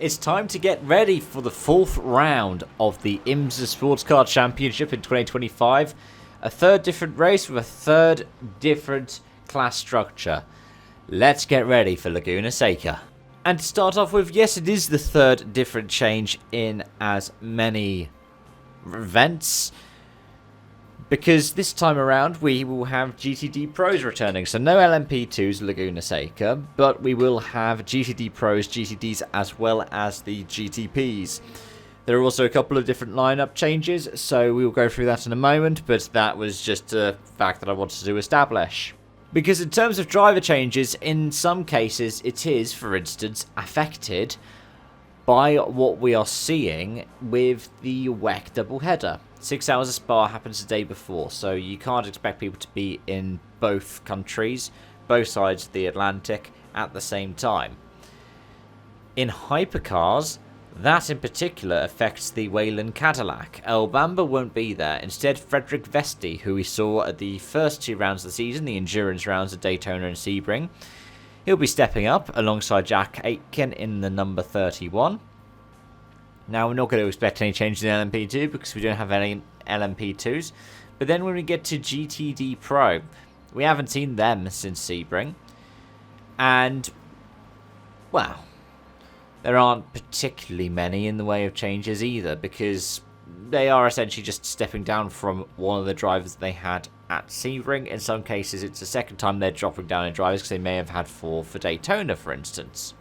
It's time to get ready for the 4th round of the IMSA SportsCar Championship in 2025. A third different race with a third different class structure. Let's get ready for Laguna Seca. And to start off with, yes, it is the third different change in as many events, because this time around we will have GTD Pros returning. So no LMP2s Laguna Seca, but we will have GTD Pros, GTDs, as well as the GTPs. There are also a couple of different lineup changes, so we will go through that in a moment, but that was just a fact that I wanted to establish. Because in terms of driver changes, in some cases it is, for instance, affected by what we are seeing with the WEC doubleheader. 6 hours of Spa happens the day before, so you can't expect people to be in both countries, both sides of the Atlantic, at the same time. In hypercars, that in particular affects the Wayland Cadillac. El Bamba won't be there. Instead, Frederick Vesti, who we saw at the first 2 rounds of the season, the endurance rounds at Daytona and Sebring, he'll be stepping up alongside Jack Aitken in the number 31. Now, we're not going to expect any changes in LMP2 because we don't have any LMP2s. But then when we get to GTD Pro, we haven't seen them since Sebring. And, well, there aren't particularly many in the way of changes either, because they are essentially just stepping down from one of the drivers they had at Sebring. In some cases, it's the second time they're dropping down in drivers because they may have had 4 for Daytona, for instance.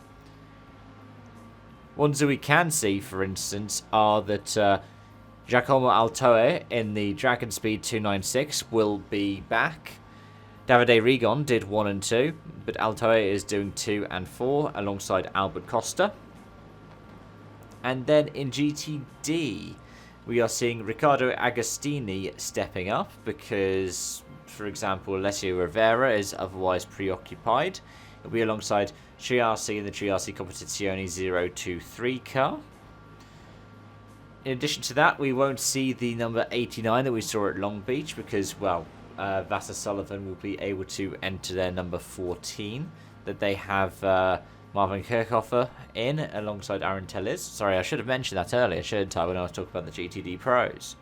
Ones that we can see, for instance, are that Giacomo Altoe in the Dragon Speed 296 will be back. Davide Rigon did 1 and 2, but Altoe is doing 2 and 4 alongside Albert Costa. And then in GTD, we are seeing Riccardo Agostini stepping up because, for example, Alessio Rivera is otherwise preoccupied. He'll be alongside Triarsi in the Triarsi Competizione 023 car. In addition to that, we won't see the number 89 that we saw at Long Beach because, well, Vasser Sullivan will be able to enter their number 14 that they have Marvin Kirchhofer in alongside Aaron Tellis. Sorry, I should have mentioned that earlier, shouldn't I, when I was talking about the GTD Pros.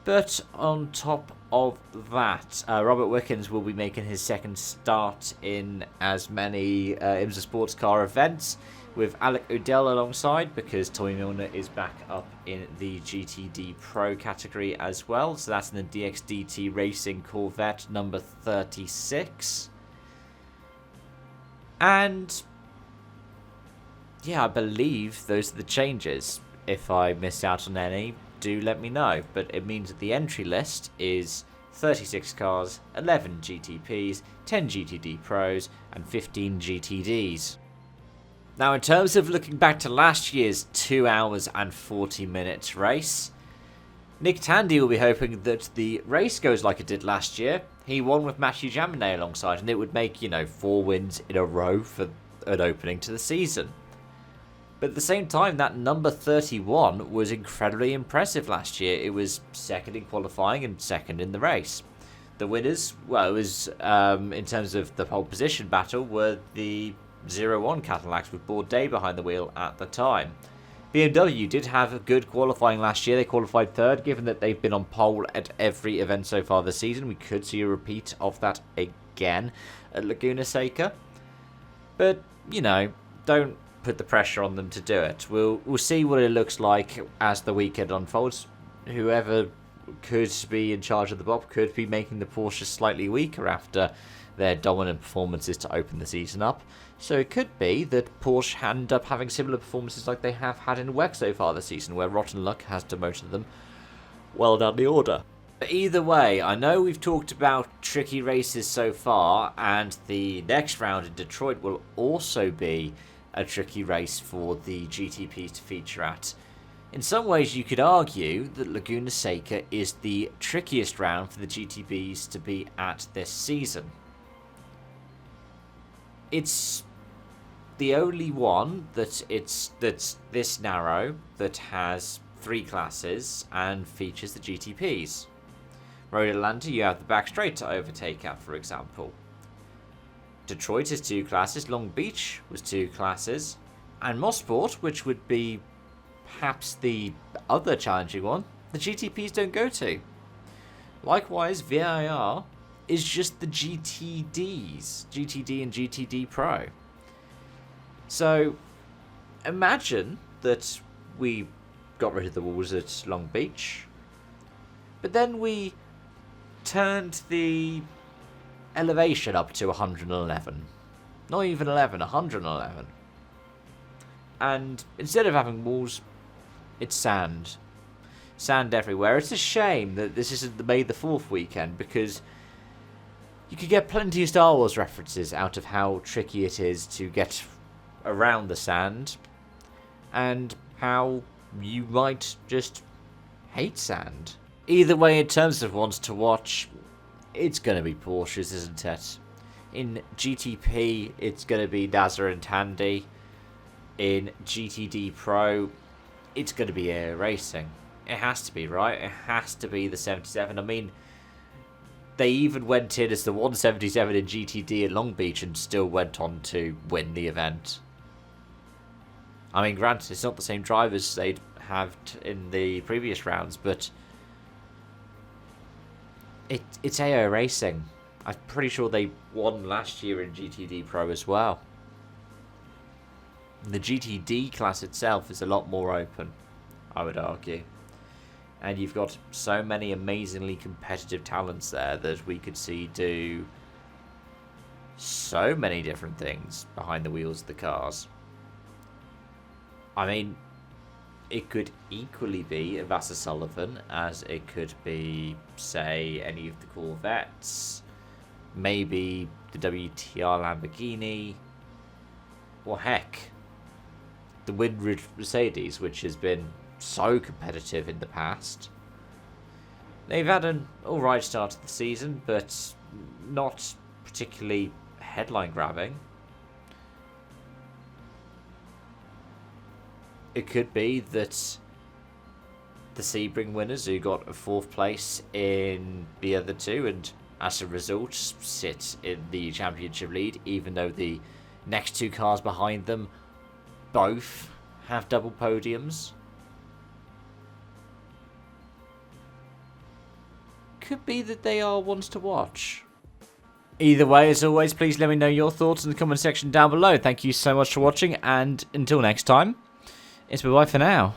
But on top of that, Robert Wickens will be making his second start in as many IMSA Sports Car events with Alec Odell alongside, because Tommy Milner is back up in the GTD Pro category as well. So that's in the DXDT Racing Corvette number 36. And yeah, I believe those are the changes. If I missed out on any, do let me know. But it means that the entry list is 36 cars, 11 GTPs, 10 GTD Pros, and 15 GTDs. Now, in terms of looking back to last year's 2 hours and 40 minutes race, Nick Tandy will be hoping that the race goes like it did last year. He won with Matthew Jaminet alongside, and it would make, 4 wins in a row for an opening to the season. But at the same time, that number 31 was incredibly impressive last year. It was second in qualifying and second in the race. The winners, well, it was, in terms of the pole position battle, were the 01 Cadillacs with Bourdais behind the wheel at the time. BMW did have a good qualifying last year. They qualified third, given that they've been on pole at every event so far this season. We could see a repeat of that again at Laguna Seca. But, don't put the pressure on them to do it. We'll see what it looks like as the weekend unfolds. Whoever could be in charge of the Bob could be making the Porsche slightly weaker after their dominant performances to open the season up. So it could be that Porsche end up having similar performances like they have had in WEC so far this season, where rotten luck has demoted them well down the order. But either way, I know we've talked about tricky races so far, and the next round in Detroit will also be a tricky race for the GTPs to feature at. In some ways, you could argue that Laguna Seca is the trickiest round for the GTPs to be at this season. It's the only one that's this narrow that has 3 classes and features the GTPs. Road Atlanta, you have the back straight to overtake at, for example. Detroit is 2 classes. Long Beach was 2 classes. And Mosport, which would be perhaps the other challenging one, the GTPs don't go to. Likewise, VIR is just the GTDs, GTD and GTD Pro. So imagine that we got rid of the walls at Long Beach, but then we turned the elevation up to 111. Not even 11, 111. And instead of having walls, it's sand. Sand everywhere. It's a shame that this isn't the May the 4th weekend, because you could get plenty of Star Wars references out of how tricky it is to get around the sand, and how you might just hate sand. Either way, in terms of ones to watch, it's going to be Porsches, isn't it? In GTP, it's going to be Nazar and Tandy. In GTD Pro, it's going to be air racing. It has to be, right? It has to be the 77. I mean, they even went in as the 177 in GTD at Long Beach and still went on to win the event. I mean, granted, it's not the same drivers they'd have in the previous rounds, but it's AO Racing. I'm pretty sure they won last year in GTD Pro as well. The GTD class itself is a lot more open, I would argue. And you've got so many amazingly competitive talents there that we could see do so many different things behind the wheels of the cars. I mean, it could equally be a Vassar Sullivan as it could be, say, any of the Corvettes, maybe the WTR Lamborghini, or heck, the Windridge Mercedes, which has been so competitive in the past. They've had an alright start to the season, but not particularly headline grabbing. It could be that the Sebring winners, who got a 4th place in the other two, and as a result sit in the championship lead, even though the next 2 cars behind them both have double podiums. Could be that they are ones to watch. Either way, as always, please let me know your thoughts in the comment section down below. Thank you so much for watching, and until next time, it's bye-bye for now.